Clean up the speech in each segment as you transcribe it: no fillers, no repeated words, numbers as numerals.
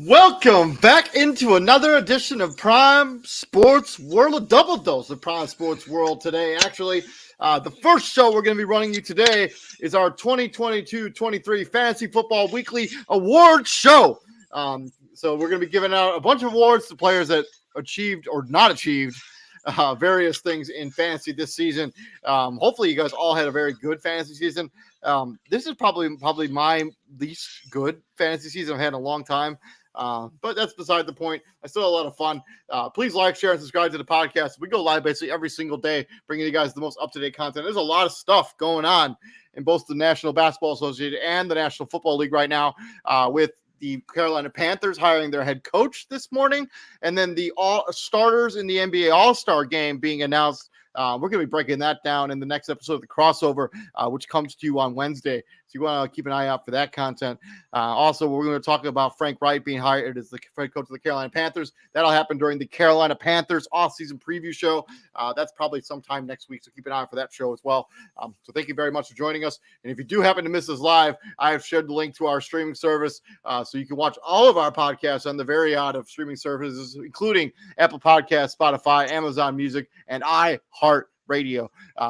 Welcome back into another edition of Prime Sports World, a double dose of Prime Sports World today. Actually, the first show we're going to be running you today is our 2022-23 Fantasy Football Weekly Award Show. So we're going to be giving out a bunch of awards to players that achieved or not achieved various things in fantasy this season. Hopefully you guys all had a very good fantasy season. This is probably my least good fantasy season I've had in a long time. But that's beside the point. I still had a lot of fun. Please like, share, and subscribe to the podcast. We go live basically every single day, bringing you guys the most up-to-date content. There's a lot of stuff going on in both the National Basketball Association and the National Football League right now, with the Carolina Panthers hiring their head coach this morning, and then the all starters in the NBA All-Star game being announced. We're going to be breaking that down in the next episode of The Crossover, which comes to you on Wednesday. So you want to keep an eye out for that content. Also, we're going to talk about Frank Wright being hired as the head coach of the Carolina Panthers. That'll happen during the Carolina Panthers off-season preview show. That's probably sometime next week, so keep an eye out for that show as well. So thank you very much for joining us. And if you do happen to miss us live, I have shared the link to our streaming service, so you can watch all of our podcasts on the variety of streaming services, including Apple Podcasts, Spotify, Amazon Music, and iHeartRadio.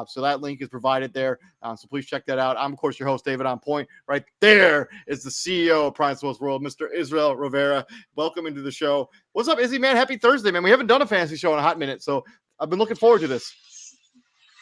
So that link is provided there. So please check that out. I'm, of course, your host, David On Point. Right there is the CEO of Prime Sports World, Mr. Israel Rivera. Welcome into the show. What's up, Izzy, man? Happy Thursday, man. We haven't done a fantasy show in a hot minute, so I've been looking forward to this.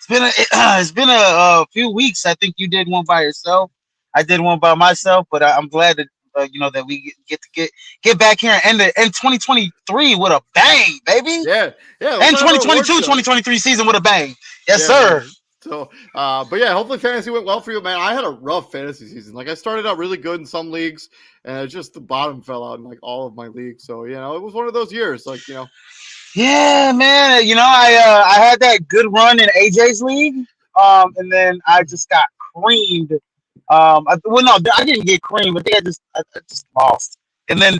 It's been a few weeks. I think you did one by yourself. I did one by myself, but I'm glad that that we get back here and end 2023 with a bang, baby. Yeah. And 2022-2023 season with a bang. Yes, sir. Man. So, but yeah, hopefully fantasy went well for you, man. I had a rough fantasy season. Like, I started out really good in some leagues, and just the bottom fell out in like all of my leagues. So, it was one of those years, Yeah, man. I had that good run in AJ's league, and then I just got creamed. I didn't get creamed, but I just lost. And then,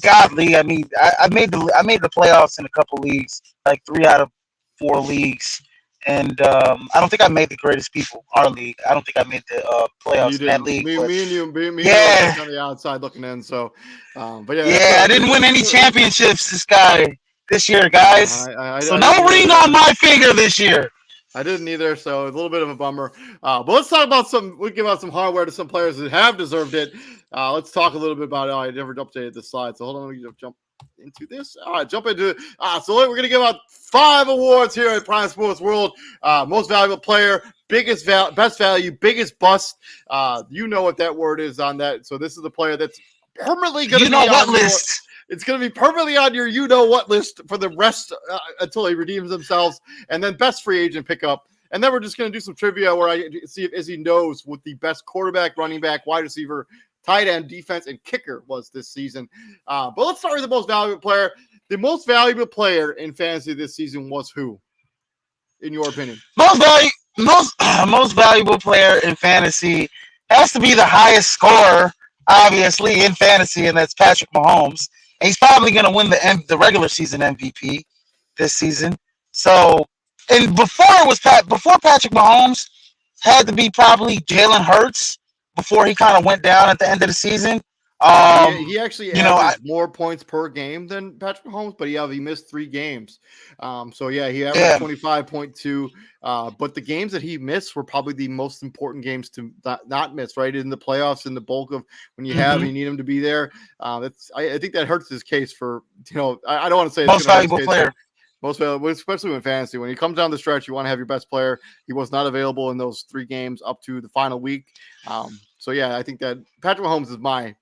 godly, I mean, I made the playoffs in a couple leagues, like 3 out of 4 leagues. And I don't think I made the greatest people, our league. I don't think I made the playoffs in that league. Me and you on the outside looking in. So, but I didn't win any championships this year, guys. So no ring on my finger this year. I didn't either, so it's a little bit of a bummer. But let's talk about we'll give out some hardware to some players that have deserved it. Let's talk a little bit about it. I never updated the slide, so hold on, let me jump into this. All right, jump into it. So we're going to give out 5 awards here at Prime Sports World. Most valuable player, best value, biggest bust. You know what that word is on that. So this is the player that's permanently going to be on list. It's going to be permanently on your you-know-what list for the rest until he redeems themselves. And then best free agent pickup. And then we're just going to do some trivia where I see if Izzy knows what the best quarterback, running back, wide receiver, tight end, defense, and kicker was this season. But let's start with the most valuable player. The most valuable player in fantasy this season was who, in your opinion? Most valuable player in fantasy has to be the highest scorer, obviously, in fantasy, and that's Patrick Mahomes. And he's probably going to win the regular season MVP this season. So, and before Patrick Mahomes, had to be probably Jalen Hurts before he kind of went down at the end of the season. He actually averaged more points per game than Patrick Mahomes, but he missed 3 games. He averaged 25.2. But the games that he missed were probably the most important games to not miss, right? In the playoffs, in the bulk of when you you need him to be there. I think that hurts his case for, I don't want to say most valuable player. Most valuable, especially in fantasy. When he comes down the stretch, you want to have your best player. He was not available in those 3 games up to the final week. I think that Patrick Mahomes is my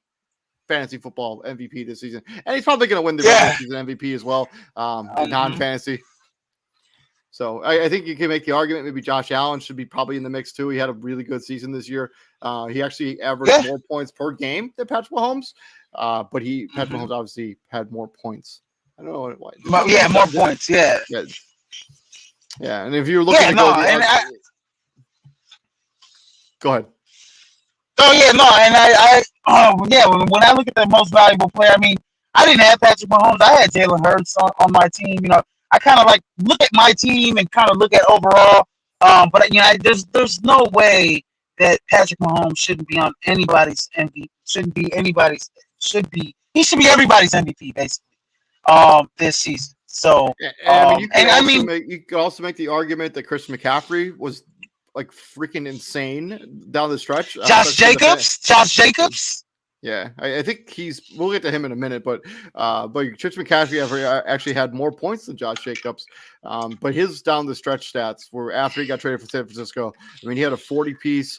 fantasy football MVP this season, and he's probably going to win the regular season MVP as well, non-fantasy. So I think you can make the argument maybe Josh Allen should be probably in the mix too. He had a really good season this year. He actually averaged more points per game than Patrick Mahomes, but Patrick Mahomes obviously had more points. I don't know why. More points. Yeah. And if you're looking go ahead. Oh yeah, no, and when I look at the most valuable player, I mean, I didn't have Patrick Mahomes. I had Jalen Hurts on my team. I kind of like look at my team and kind of look at overall. But there's no way that Patrick Mahomes shouldn't be on anybody's MVP. Should be he should be everybody's MVP basically this season. So And I mean, and you could also make the argument that Chris McCaffrey was like freaking insane down the stretch. Josh Jacobs. Yeah, I think we'll get to him in a minute, but Chris McCaffrey actually had more points than Josh Jacobs. But his down the stretch stats were after he got traded for San Francisco. I mean, he had a 40-piece,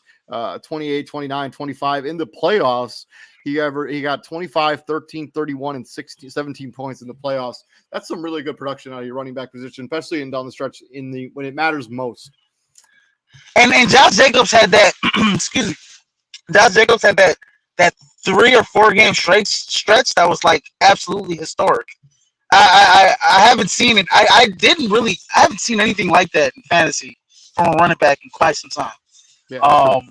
28, 29, 25 in the playoffs. He got 25, 13, 31, and 17 points in the playoffs. That's some really good production out of your running back position, especially in down the stretch when it matters most. And Josh Jacobs had that. Excuse me. Josh Jacobs had that 3 or 4 game stretch that was like absolutely historic. I haven't seen it. I haven't seen anything like that in fantasy from a running back in quite some time. Yeah.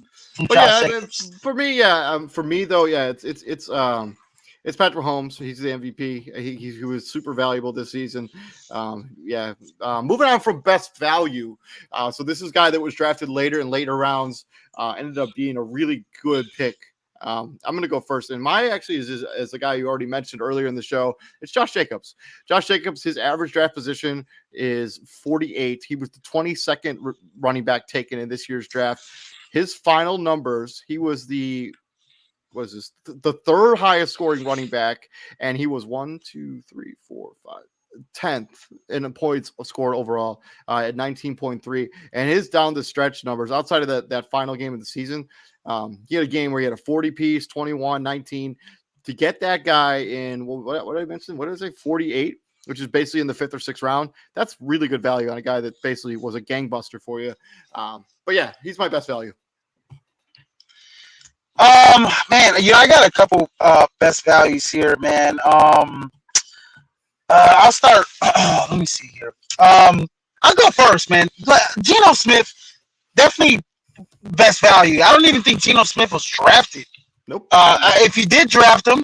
But for me though, it's Patrick Mahomes. He's the MVP. He was super valuable this season. Moving on from best value. So this is a guy that was drafted later in later rounds. Ended up being a really good pick. I'm going to go first. And my actually is the guy you already mentioned earlier in the show. It's Josh Jacobs. Josh Jacobs, his average draft position is 48. He was the 22nd running back taken in this year's draft. His final numbers, he was the third highest scoring running back, and he was 10th in points scored overall at 19.3. And his down the stretch numbers outside of that final game of the season, he had a game where he had a 40-piece, 21, 19. To get that guy in, what did I mention? What did I say? 48, which is basically in the 5th or 6th round. That's really good value on a guy that basically was a gangbuster for you. But yeah, he's my best value. Man, I got a couple best values here, man. I'll start. Let me see here. I'll go first, man. Geno Smith, definitely best value. I don't even think Geno Smith was drafted. Nope. If you did draft him,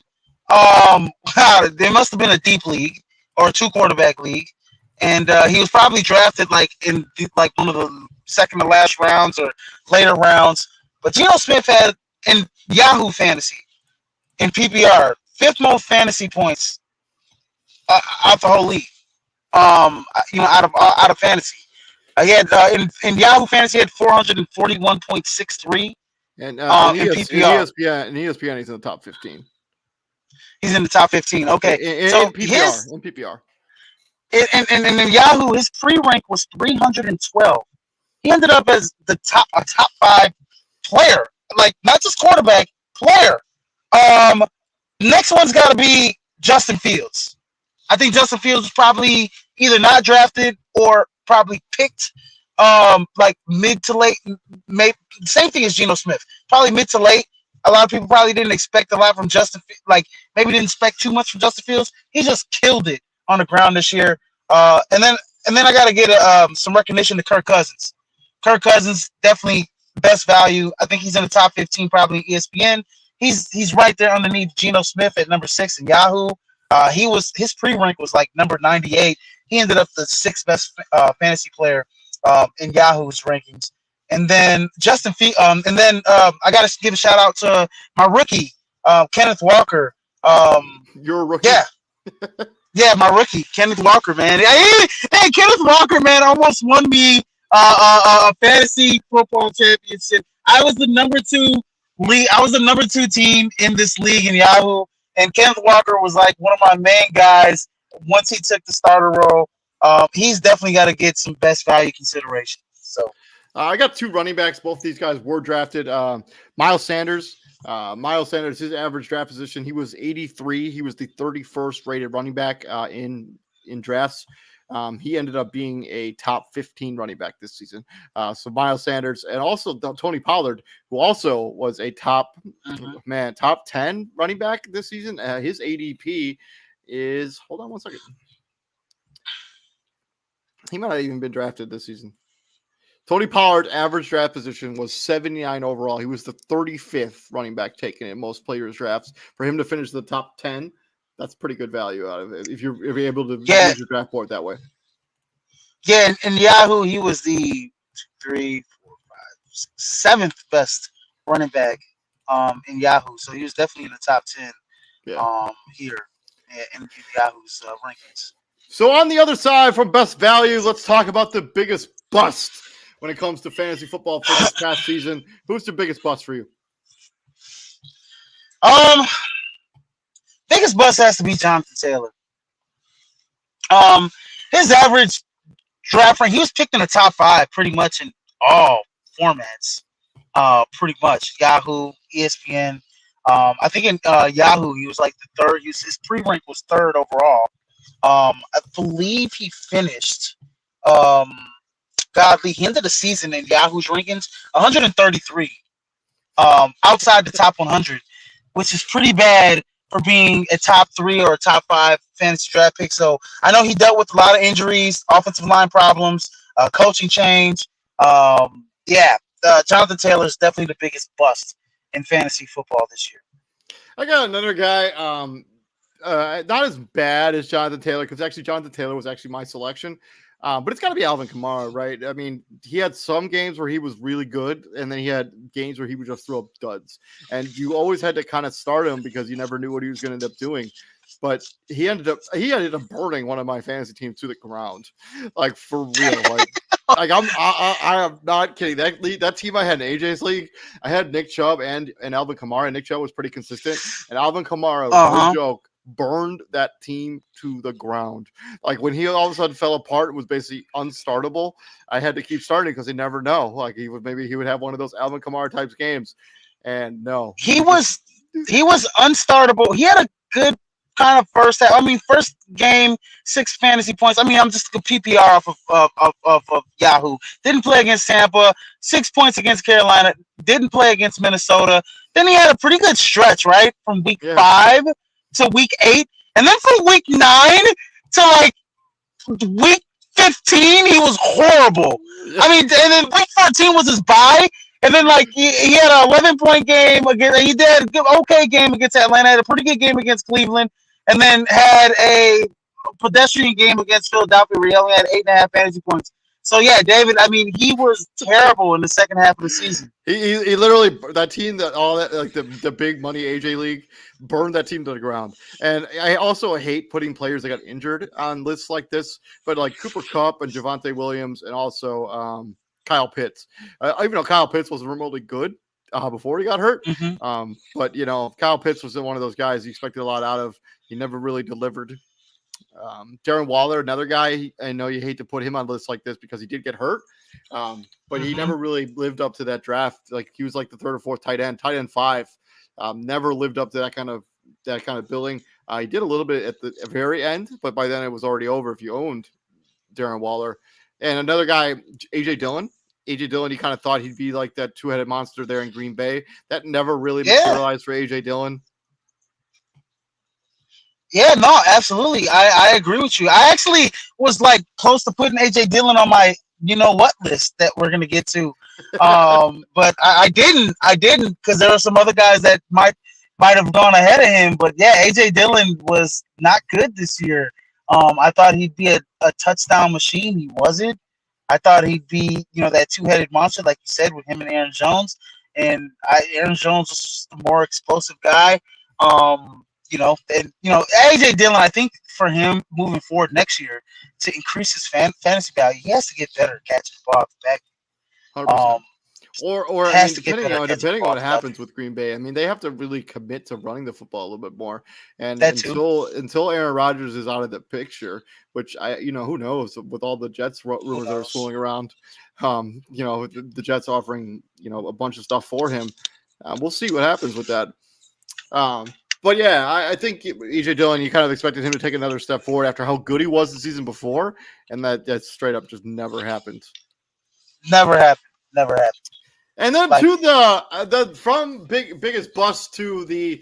there must have been a deep league or a 2-quarterback league, and he was probably drafted in one of the second to last rounds or later rounds. But Geno Smith had in Yahoo Fantasy in PPR 5th most fantasy points out the whole league. Out of fantasy, he had in Yahoo Fantasy he had 441.63. And in PPR. In ESPN, he's in the top 15. He's in the top 15. Okay, in PPR. In Yahoo, his pre-rank was 312. He ended up as a top 5 player, like not just quarterback, player. Next one's got to be Justin Fields. I think Justin Fields was probably either not drafted or probably picked mid to late. Maybe same thing as Geno Smith, probably mid to late. A lot of people probably didn't expect a lot from Justin. Maybe didn't expect too much from Justin Fields. He just killed it on the ground this year. And then I got to get some recognition to Kirk Cousins. Kirk Cousins definitely best value. I think he's in the top 15, probably ESPN. He's right there underneath Geno Smith at number 6 in Yahoo. His pre-rank was like number 98. He ended up the 6th best fantasy player in Yahoo's rankings. And then I got to give a shout out to my rookie, Kenneth Walker. You're a rookie. Yeah. Yeah, my rookie, Kenneth Walker, man. Hey, Kenneth Walker, man, almost won me a fantasy football championship. I was the number 2 team in this league in Yahoo, and Kenneth Walker was like one of my main guys once he took the starter role. He's definitely got to get some best value consideration. So I got 2 running backs. Both these guys were drafted. Miles Sanders, his average draft position, he was 83. He was the 31st rated running back in drafts. He ended up being a top 15 running back this season. So Miles Sanders, and also Tony Pollard, who also was a top 10 running back this season. His ADP is, hold on one second. He might not have even been drafted this season. Tony Pollard's average draft position was 79 overall. He was the 35th running back taken in most players' drafts. For him to finish the top 10, that's pretty good value out of it if you're able to use your draft board that way. Yeah, in Yahoo, he was the 7th best running back in Yahoo. So he was definitely in the top 10. Yeah. here in Yahoo's rankings. So on the other side, from best value, let's talk about the biggest bust when it comes to fantasy football for this past season. Who's the biggest bust for you? Biggest bust has to be Jonathan Taylor. His average draft rank, he was picked in the top 5 pretty much in all formats. Pretty much Yahoo, ESPN. I think in Yahoo he was like the third. His pre-rank was third overall. I believe he finished. He ended the season in Yahoo's rankings 133. Outside the top 100, which is pretty bad for being a top 3 or a top 5 fantasy draft pick. So I know he dealt with a lot of injuries, offensive line problems, coaching change. Jonathan Taylor is definitely the biggest bust in fantasy football this year. I got another guy, not as bad as Jonathan Taylor, because actually Jonathan Taylor was actually my selection. But it's got to be Alvin Kamara, right? I mean, he had some games where he was really good, and then he had games where he would just throw up duds. And you always had to kind of start him because you never knew what he was going to end up doing. But he ended up burning one of my fantasy teams to the ground, like for real. I am not kidding. That team I had in AJ's league, I had Nick Chubb and Alvin Kamara. Nick Chubb was pretty consistent, and Alvin Kamara, no joke, burned that team to the ground. Like when he all of a sudden fell apart, it was basically unstartable. I had to keep starting because you never know. Like he would have one of those Alvin Kamara types games, and no, he was unstartable. He had a good kind of first half. I mean, first game 6 fantasy points. I mean, I'm just a PPR off of Yahoo. Didn't play against Tampa. 6 points against Carolina. Didn't play against Minnesota. Then he had a pretty good stretch, right, from week 5 to week 8, and then from week 9 to like week 15, he was horrible. I mean, and then week 14 was his bye, and then like he had an 11-point game against. He did an okay game against Atlanta. Had a pretty good game against Cleveland, and then had a pedestrian game against Philadelphia where he only had 8.5 fantasy points. So yeah, David. I mean, he was terrible in the second half of the season. He literally, that team, like the big money AJ league, burned that team to the ground. And I also hate putting players that got injured on lists like this, but like Cooper Kupp and Javonte Williams and also Kyle Pitts. Even though Kyle Pitts was remotely good before he got hurt, but you know, Kyle Pitts was one of those guys you expected a lot out of. He never really delivered. Darren Waller, another guy, I know you hate to put him on lists like this because he did get hurt, but he never really lived up to that draft. Like he was like the 3rd or 4th tight end 5, never lived up to that kind of building. He did a little bit at the very end, but by then it was already over if you owned Darren Waller. And another guy, AJ Dillon. AJ Dillon, he kind of thought he'd be like that 2-headed monster there in Green Bay. That never really materialized for AJ Dillon. Yeah, no, absolutely. I agree with you. I actually was like close to putting AJ Dillon on my you know what list that we're gonna get to. But I didn't because there are some other guys that might have gone ahead of him. But yeah, AJ Dillon was not good this year. I thought he'd be a touchdown machine. He wasn't. I thought he'd be, that 2-headed monster, like you said, with him and Aaron Jones. And Aaron Jones was just a more explosive guy. AJ Dillon, I think for him moving forward next year to increase his fantasy value, he has to get better at catching the ball at the back. 100%. Depending on what happens with Green Bay, I mean, they have to really commit to running the football a little bit more. And until Aaron Rodgers is out of the picture, which who knows with all the Jets rumors that are swirling around, the Jets offering, a bunch of stuff for him. We'll see what happens with that. But yeah, I think AJ Dillon, you kind of expected him to take another step forward after how good he was the season before, and that straight up just never happened. Never happened. And then to the from biggest bust to the,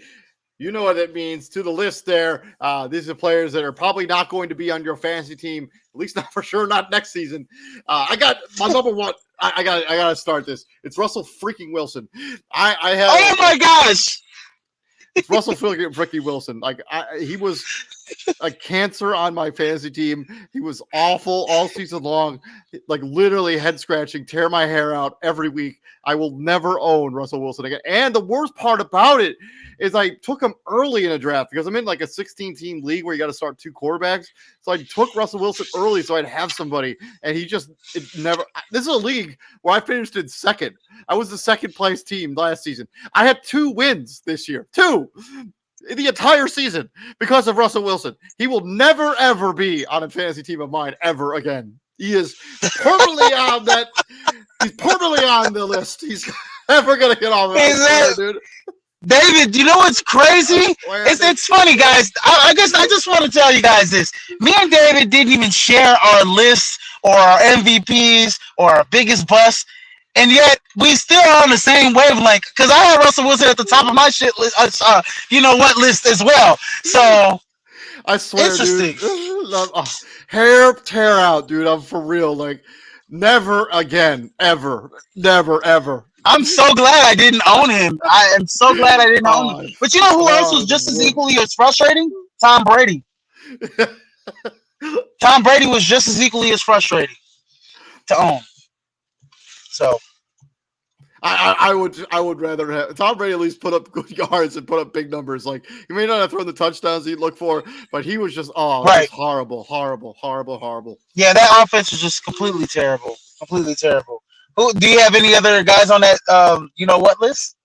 you know what it means, to the list there. These are players that are probably not going to be on your fantasy team, at least not for sure, not next season. I got my number one. I got to start this. It's Russell freaking Wilson. I have. Oh my gosh. It's Russell freaking Wilson. Like he was a cancer on my fantasy team. He was awful all season long, like literally head scratching, tear my hair out every week. I will never own Russell Wilson again. And the worst part about it is I took him early in a draft because I'm in like a 16-team league where you got to start 2 quarterbacks. So I took Russell Wilson early so I'd have somebody, and it never. This is a league where I finished in second. I was the second place team last season. I had 2 wins this year, 2 the entire season because of Russell Wilson. He will never ever be on a fantasy team of mine ever again. He is permanently on that. He's permanently on the list. He's never gonna get off it, dude. David, you know what's crazy? It's funny, guys. I guess I just want to tell you guys this. Me and David didn't even share our lists or our MVPs or our biggest busts. And yet, we still are on the same wavelength because I had Russell Wilson at the top of my shit list, you know what list as well. So, I swear, interesting. Dude, hair tear out, dude. I'm for real. Like, never again, ever, never, ever. I'm so glad I didn't own him. I am so glad I didn't own him. But you know who else was just as equally as frustrating? Tom Brady. Tom Brady was just as equally as frustrating to own. So I would rather have Tom Brady at least put up good yards and put up big numbers. Like, he may not have thrown the touchdowns he'd look for, but he was just right. Horrible. Yeah, that offense was just completely terrible. Who do you have any other guys on that you know what list?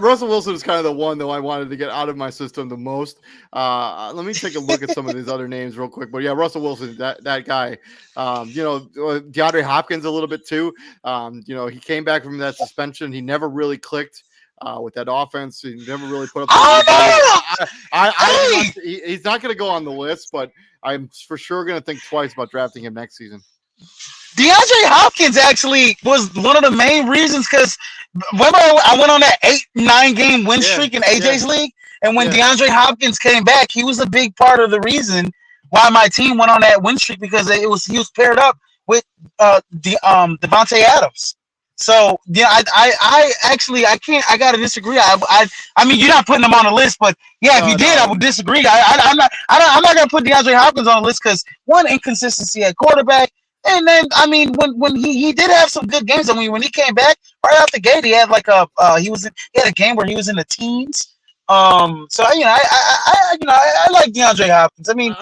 Russell Wilson is kind of the one though I wanted to get out of my system the most. Let me take a look at some of these other names real quick. But yeah, Russell Wilson, that guy. You know, DeAndre Hopkins a little bit too. You know, he came back from that suspension. He never really clicked with that offense. He never really put up. He's not going to go on the list, but I'm for sure going to think twice about drafting him next season. DeAndre Hopkins actually was one of the main reasons because remember I went on that 8-9 game win streak in AJ's league, and when DeAndre Hopkins came back, he was a big part of the reason why my team went on that win streak because he was paired up with Devontae Adams. So yeah, I gotta disagree. I mean, you're not putting him on the list, but yeah, if you did, I would disagree. I'm not gonna put DeAndre Hopkins on the list because one, inconsistency at quarterback. And then, I mean, when he did have some good games. I mean, when he came back right out the gate, he had like he had a game where he was in the teens. So you know, I like DeAndre Hopkins. I mean,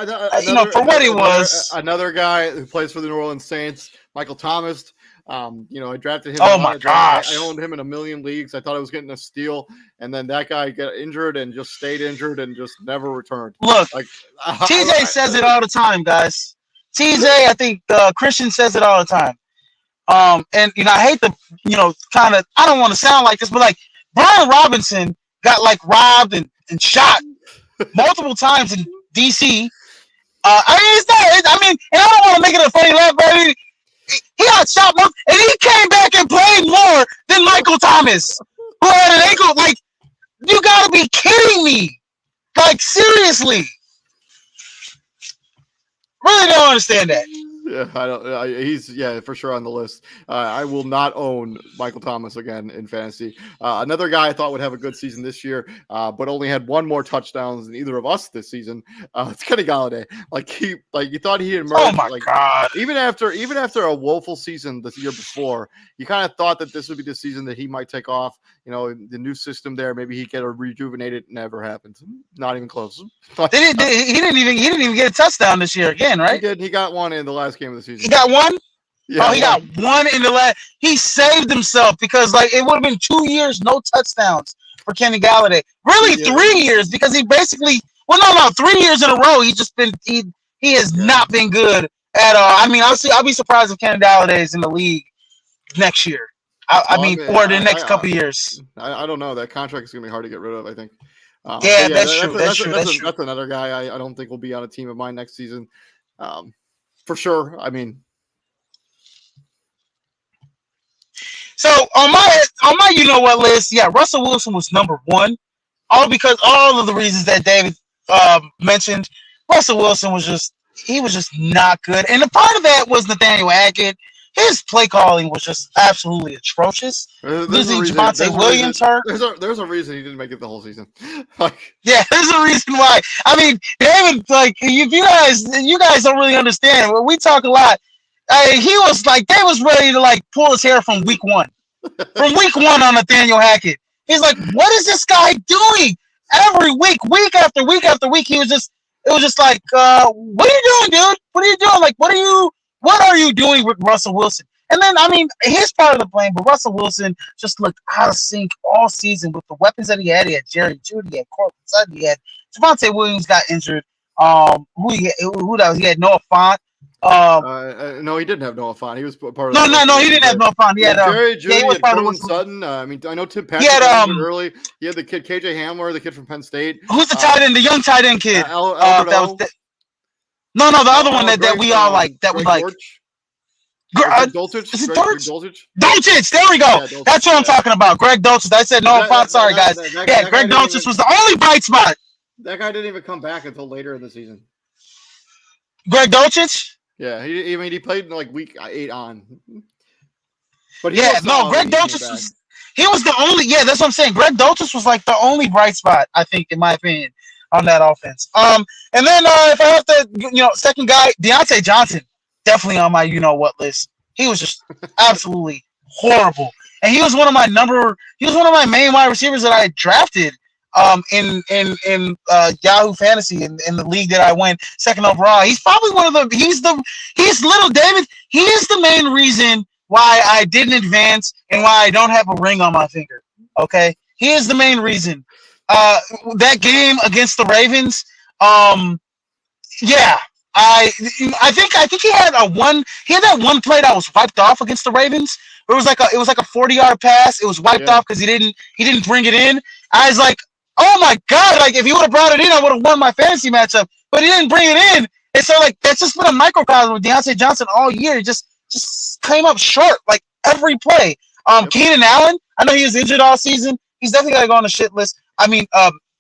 for what he was. Another guy who plays for the New Orleans Saints, Michael Thomas. You know, I drafted him. Oh my gosh! I owned him in a million leagues. I thought I was getting a steal, and then that guy got injured and just stayed injured and just never returned. Look, like TJ says it all the time, guys. TJ, I think Christian says it all the time. And you know, I hate to, you know, kind of, I don't want to sound like this, but like Brian Robinson got like robbed and shot multiple times in DC. I mean, it's not. I mean, and I don't want to make it a funny laugh, but I mean, he got shot once, and he came back and played more than Michael Thomas, who had an ankle. Like, you gotta be kidding me! Like, seriously. Really don't understand that. Yeah, I don't. He's for sure on the list. I will not own Michael Thomas again in fantasy. Another guy I thought would have a good season this year, but only had 1 more touchdowns than either of us this season. It's Kenny Galladay. You thought he emerged. Oh my god! Even after a woeful season the year before, you kind of thought that this would be the season that he might take off. You know, the new system there, maybe he'd get a rejuvenated. Never happened. Not even close. He didn't even get a touchdown this year again, right? He did. He got one in the last game of the season. He got one? Yeah, he got one in the last. He saved himself because like it would have been 2 years, no touchdowns for Kenny Galladay. Really 3 years because he basically 3 years in a row. He has not been good at all. I mean, I'll be surprised if Kenny Galladay is in the league next year. Or the next couple of years. I don't know. That contract is gonna be hard to get rid of, I think. That's true. That's another guy I don't think will be on a team of mine next season. For sure. I mean, so on my you know what list, Russell Wilson was number 1, all of the reasons that David mentioned. Russell Wilson was just not good, and a part of that was Nathaniel Hackett. his play calling was just absolutely atrocious. Losing Javonte Williams hurt. There's a reason he didn't make it the whole season. Yeah, there's a reason why. I mean, David, like if you guys don't really understand. We talk a lot. He was like, they was ready to like pull his hair from week one. From week one on Nathaniel Hackett. He's like, what is this guy doing? Every week after week after week, it was just like, what are you doing, dude? What are you doing? Like, what are you doing with Russell Wilson? And then, I mean, he's part of the blame, but Russell Wilson just looked out of sync all season with the weapons that he had. He had Jerry Jeudy, he had Courtland Sutton, he had Javonte Williams got injured. Who that was? He had Noah Fant. No, he didn't have Noah Fant. He was part of. No, he didn't have Noah Fant. He had Jerry Jeudy, he was part of Sutton. I mean, I know Tim Patrick had early. He had the kid KJ Hamler, the kid from Penn State. Who's the tight end? The young tight end kid. No, the other one that we all like. That we like. Dulcich? Is it Dulcich? Dulcich, there we go. Yeah, Dulcich, that's what I'm talking about. Greg Dulcich. I said Noah Fant. Sorry, guys. Greg Dulcich was the only bright spot. That guy didn't even come back until later in the season. Greg Dulcich? Yeah, he played in like week 8 on. But Greg Dulcich was the only. Yeah, that's what I'm saying. Greg Dulcich was like the only bright spot, I think, in my opinion, on that offense. And then if I have to, second guy, Deontay Johnson, definitely on my what list. He was just absolutely horrible, and he was one of my main wide receivers that I had drafted. In Yahoo Fantasy in the league that I went second overall. He's probably he's little David. He is the main reason why I didn't advance and why I don't have a ring on my finger. Okay. He is the main reason. That game against the Ravens. Yeah. I think he had that one play that was wiped off against the Ravens. It was like a 40-yard pass. It was wiped off because he didn't bring it in. I was like, oh my God, like if he would have brought it in, I would have won my fantasy matchup. But he didn't bring it in. And so like that's just been a microcosm with Deontay Johnson all year. He just came up short like every play. Keenan Allen, I know he was injured all season. He's definitely gotta go on the shit list. I mean,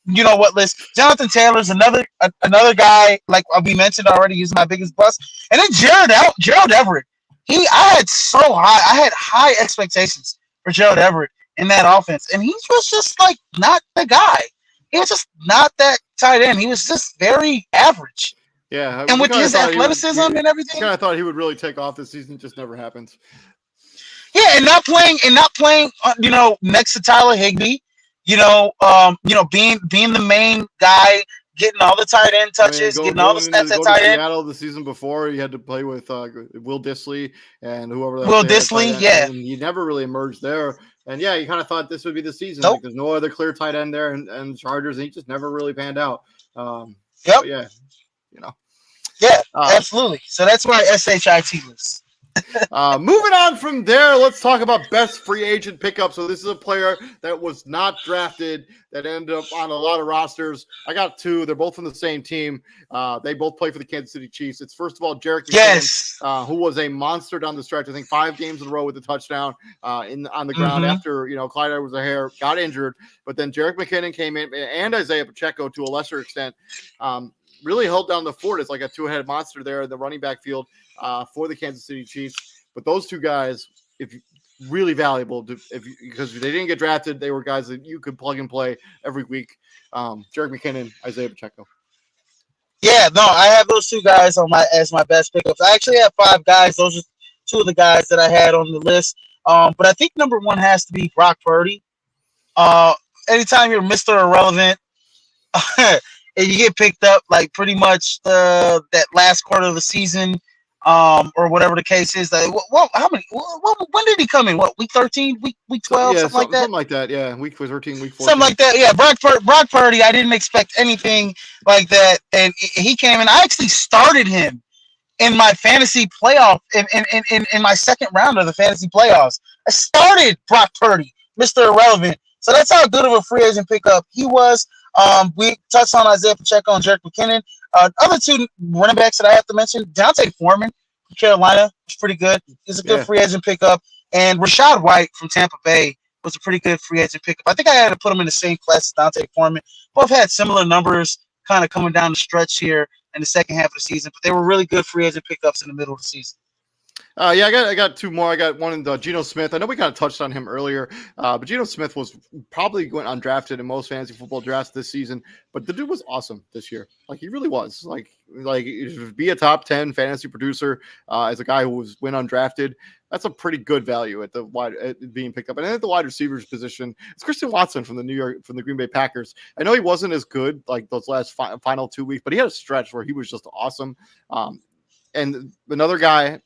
you know what list? Jonathan Taylor's another guy, like we mentioned already, he's my biggest bust. And then Gerald Everett. I had high expectations for Gerald Everett in that offense, and he was just like not the guy. He was just not that tight end. He was just very average. Yeah, and with his athleticism and everything, I thought he would really take off this season. Just never happens. Yeah, and not playing, next to Tyler Higbee. Being the main guy, getting all the tight end touches, getting all the stats at tight end. Seattle the season before, he had to play with Will Dissly and whoever. Will Dissly, yeah. And he never really emerged there. And yeah, you kind of thought this would be the season. Nope. Like, there's no other clear tight end there, and Chargers, and he just never really panned out. Yep. Yeah. Yeah, absolutely. So that's why SHIT was. Moving on from there, let's talk about best free agent pickup. So this is a player that was not drafted that ended up on a lot of rosters. I got 2. They're both from the same team. They both play for the Kansas City Chiefs. It's first of all Jerick McKinnon, who was a monster down the stretch. I think 5 games in a row with a touchdown on the ground after Clyde Edwards-Helaire got injured. But then Jerick McKinnon came in, and Isaiah Pacheco to a lesser extent. Really held down the fort as like a 2-headed monster there in the running back field for the Kansas City Chiefs. But those 2 guys, really valuable because they didn't get drafted. They were guys that you could plug and play every week. Jerick McKinnon, Isaiah Pacheco. Yeah, no, I have those 2 guys as my best pickups. I actually have 5 guys. Those are 2 of the guys that I had on the list. But I think number 1 has to be Brock Purdy. Anytime you're Mr. Irrelevant, and you get picked up like pretty much that last quarter of the season, or whatever the case is. Like, how many? When did he come in? What, week 13, week 12, something like that? Something like that. Yeah, week 13, week 14. Something like that. Yeah, Brock Purdy. I didn't expect anything like that, and he came in. I actually started him in my fantasy playoff in my second round of the fantasy playoffs. I started Brock Purdy, Mr. Irrelevant. So that's how good of a free agent pickup he was. We touched on Isaiah Pacheco and Jerick McKinnon. Other 2 running backs that I have to mention, Dante Foreman from Carolina was pretty good. He's a good free agent pickup. And Rachaad White from Tampa Bay was a pretty good free agent pickup. I think I had to put him in the same class as Dante Foreman. Both had similar numbers kind of coming down the stretch here in the second half of the season, but they were really good free agent pickups in the middle of the season. Yeah, I got two more. I got one in Geno Smith. I know we kind of touched on him earlier, but Geno Smith was probably going undrafted in most fantasy football drafts this season. But the dude was awesome this year. Like he really was. Like be a top 10 fantasy producer as a guy who went undrafted. That's a pretty good value at the wide at being picked up. And then at the wide receivers position, it's Christian Watson from the Green Bay Packers. I know he wasn't as good like those last final 2 weeks, but he had a stretch where he was just awesome. And another guy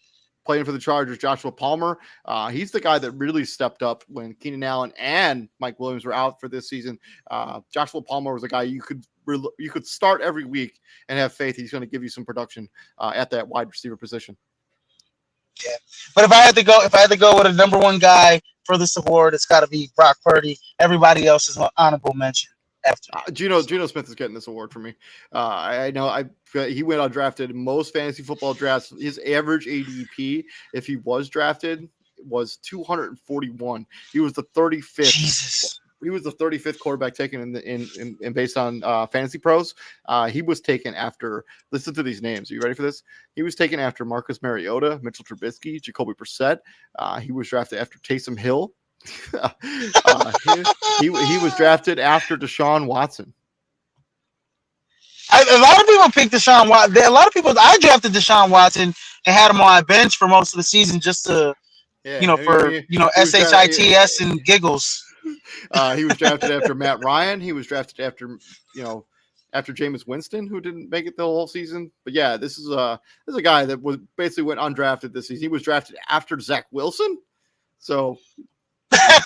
playing for the Chargers, Joshua Palmer. He's the guy that really stepped up when Keenan Allen and Mike Williams were out for this season. Joshua Palmer was a guy you could start every week and have faith he's going to give you some production at that wide receiver position. Yeah, but if I had to go with a number one guy for this award, it's got to be Brock Purdy. Everybody else is an honorable mention. After Geno Smith is getting this award for me. I know he went undrafted in most fantasy football drafts. His average ADP, if he was drafted, was 241. He was the 35th. Jesus. He was the 35th quarterback taken in based on Fantasy Pros. He was taken after. Listen to these names. Are you ready for this? He was taken after Marcus Mariota, Mitchell Trubisky, Jacoby Brissett. He was drafted after Taysom Hill. He was drafted after Deshaun Watson. A lot of people picked Deshaun Watson. A lot of people. I drafted Deshaun Watson and had him on my bench for most of the season, just to SHITS and giggles. He was drafted after Matt Ryan. He was drafted after Jameis Winston, who didn't make it the whole season. But yeah, this is a guy that was basically went undrafted this season. He was drafted after Zach Wilson. So. Zach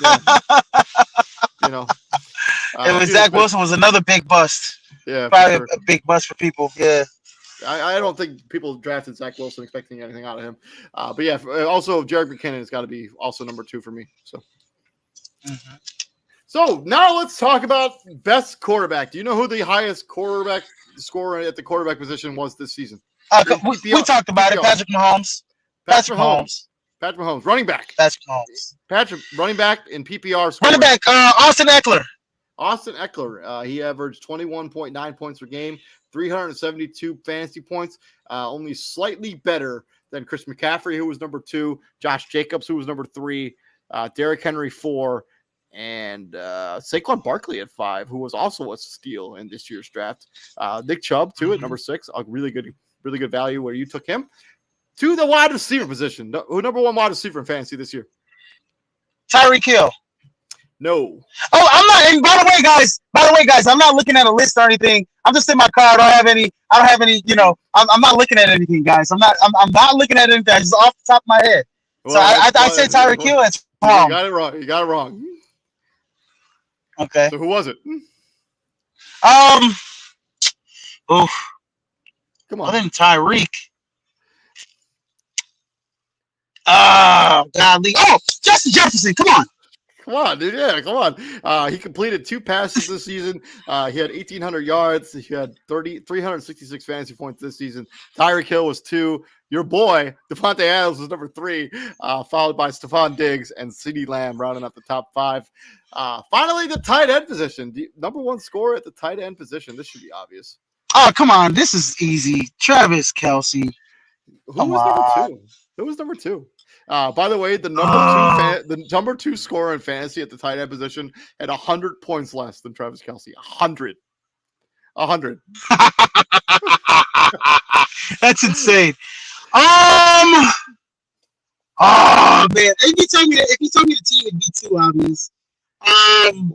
Wilson was another big bust. Yeah, probably a big bust for people. Yeah, I don't think people drafted Zach Wilson expecting anything out of him. But yeah, also Jerick McKinnon has got to be also number 2 for me. So now let's talk about best quarterback. Do you know who the highest quarterback scorer at the quarterback position was this season? We talked about it. Patrick Mahomes. Patrick Mahomes, running back. Running back in PPR. Running back, Austin Eckler. He averaged 21.9 points per game, 372 fantasy points, only slightly better than Chris McCaffrey, who was number 2, Josh Jacobs, who was number 3, Derrick Henry 4, and Saquon Barkley at 5, who was also a steal in this year's draft. Nick Chubb, too, at number 6, a really good value where you took him. To the wide receiver position. Who number 1 wide receiver in fantasy this year? Tyreek Hill. No. Oh, I'm not. And by the way, guys, I'm not looking at a list or anything. I'm just in my car. I don't have any. I'm not looking at anything, guys. I'm not looking at anything. Just off the top of my head. Well, so I say Tyreek Hill. That's wrong. You got it wrong. Okay. So who was it? Come on. Other than Tyreek. Oh, godly. Oh, Justin Jefferson. Come on, dude. Yeah, come on. He completed 2 passes this season. He had 1,800 yards. He had 366 fantasy points this season. Tyreek Hill was 2. Your boy, Devontae Adams, was number 3, followed by Stephon Diggs and CeeDee Lamb rounding up the top 5. Finally, the tight end position. Number 1 scorer at the tight end position. This should be obvious. Oh, come on. This is easy. Travis Kelce. Who was number 2? By the way, the number 2 scorer in fantasy at the tight end position had 100 points less than Travis Kelce. 100. That's insane. Oh man! If you tell me the team would be too obvious. Let me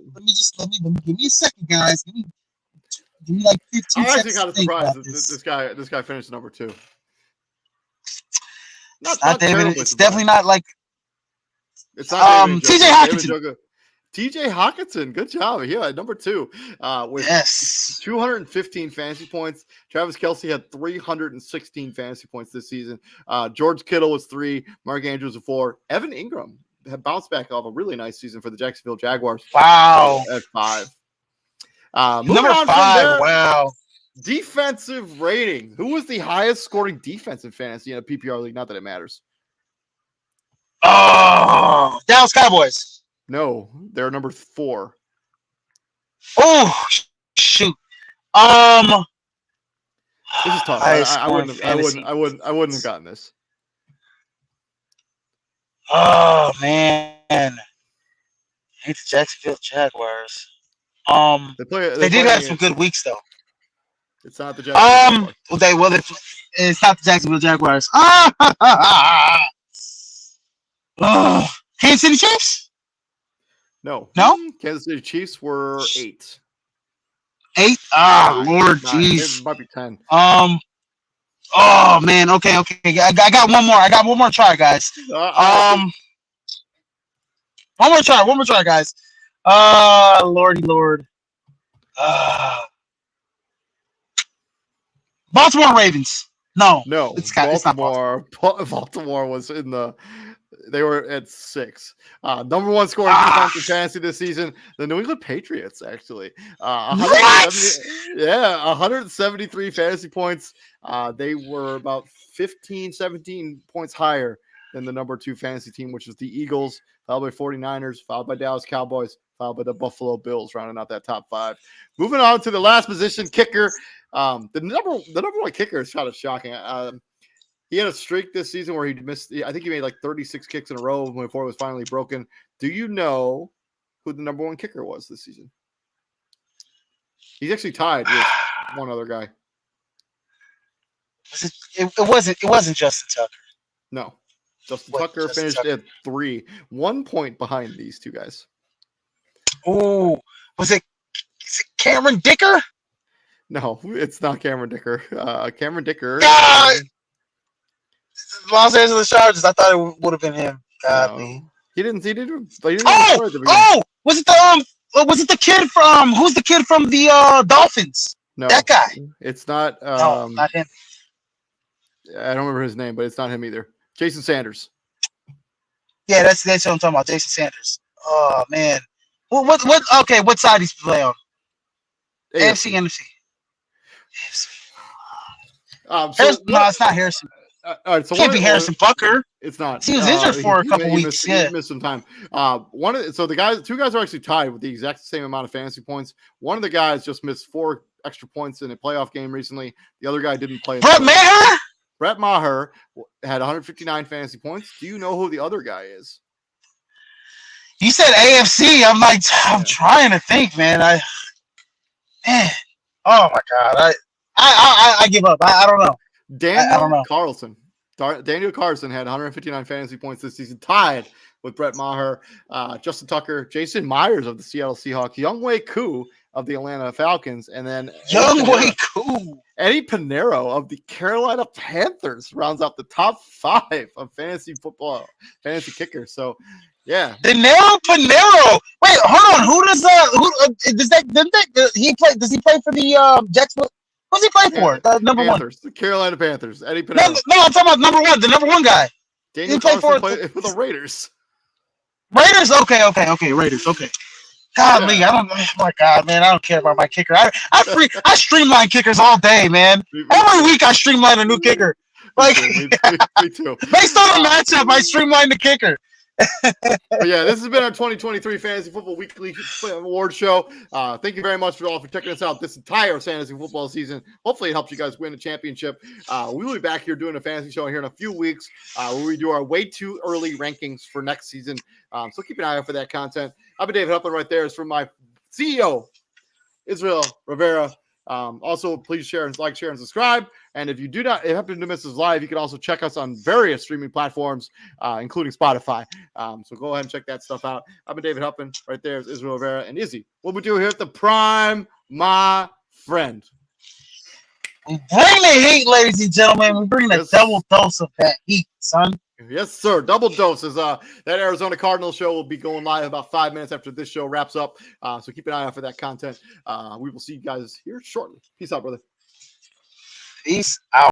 give me a second, guys. Give me like 15 seconds. I'm actually kind of surprised that this guy finished number 2. Not David. It's definitely not like. It's not TJ Hockenson. TJ Hockenson, good job. He had number 2 with 215 fantasy points. Travis Kelce had 316 fantasy points this season. George Kittle was 3. Mark Andrews was 4. Evan Ingram had bounced back off a really nice season for the Jacksonville Jaguars. Wow. At 5. Number 5. Wow. Defensive rating. Who was the highest scoring defensive fantasy in a PPR league? Not that it matters. Oh, Dallas Cowboys. No, they're number 4. Oh, shoot. This is tough. I wouldn't have gotten this. Oh man, ain't the Jacksonville Jaguars. They're They did playing have some against. good weeks though. It's not the Jacksonville Jaguars. It's not the Jacksonville Jaguars. Oh, Kansas City Chiefs? No. No, Kansas City Chiefs were 8. 8. Nine. Lord, 9. It jeez. might be 10. Oh man. Okay. I got one more. I got one more try, guys. All right. One more try, guys. Lordy Lord. Baltimore Ravens. No, No, it's not Baltimore. Baltimore was in the. They were at 6. Number one scoring defense in fantasy this season, the New England Patriots. Actually, 173 fantasy points. They were about 15, 17 points higher than the number 2 fantasy team, which was the Eagles, followed by 49ers, followed by Dallas Cowboys, followed by the Buffalo Bills, rounding out that top 5. Moving on to the last position, kicker. The number one kicker is kind of shocking. He had a streak this season where he missed. I think he made like 36 kicks in a row before it was finally broken. Do you know who the number one kicker was this season? He's actually tied with one other guy. It wasn't Justin Tucker. No, Justin Tucker finished at 3, 1 point behind these two guys. Oh, is it Cameron Dicker? No, it's not Cameron Dicker. Cameron Dicker. Los Angeles Chargers. I thought it would have been him. No. He didn't. Oh! Was it the kid from? Who's the kid from the Dolphins? No, that guy. It's not. No, not him. I don't remember his name, but it's not him either. Jason Sanders. Yeah, that's what I'm talking about. Jason Sanders. Oh man. What? Okay, what side he's play on? AFC, NFC. No, it's not Harrison. All right, so can't be Harrison Butker. It's not. He was injured for a couple weeks. He missed some time. Two guys are actually tied with the exact same amount of fantasy points. One of the guys just missed 4 extra points in a playoff game recently. The other guy didn't play. Brett Maher had 159 fantasy points. Do you know who the other guy is? You said AFC. I'm trying to think, man. Oh my God. I give up. I don't know. Daniel Carlson. Daniel Carlson had 159 fantasy points this season, tied with Brett Maher, Justin Tucker, Jason Myers of the Seattle Seahawks, Younghoe Koo of the Atlanta Falcons, and then Younghoe Koo. Eddie Pinheiro of the Carolina Panthers rounds out the top 5 of fantasy football, fantasy kickers. So, yeah. Pinheiro. Wait, hold on. Who does does he play for the Jacksonville? Who's he play for? Number Panthers, 1. The Carolina Panthers. Eddie Pinheiro. No, I'm talking about number 1. The number 1 guy. Daniel Carlson played for the Raiders. Raiders. Okay. Raiders. Okay. Golly, I don't. Oh my God, man, I don't care about my kicker. I streamline kickers all day, man. Every week I streamline a new kicker. Like me too. Based on the matchup, I streamline the kicker. But yeah, this has been our 2023 Fantasy Football Weekly Award Show. Thank you very much for checking us out this entire fantasy football season. Hopefully, it helps you guys win a championship. We will be back here doing a fantasy show here in a few weeks where we do our way too early rankings for next season. So keep an eye out for that content. I've been David Huffman. Right there is from my CEO, Israel Rivera. Also, please share, and subscribe. And if you do not happen to miss us live, you can also check us on various streaming platforms, including Spotify. So go ahead and check that stuff out. I've been David Huffman. Right there is Israel Rivera and Izzy. What we do here at the Prime, my friend. We bring the heat, ladies and gentlemen. We bring a double dose of that heat, son. Yes, sir. Double doses. That Arizona Cardinals show will be going live about 5 minutes after this show wraps up. So keep an eye out for that content. We will see you guys here shortly. Peace out, brother. Peace out.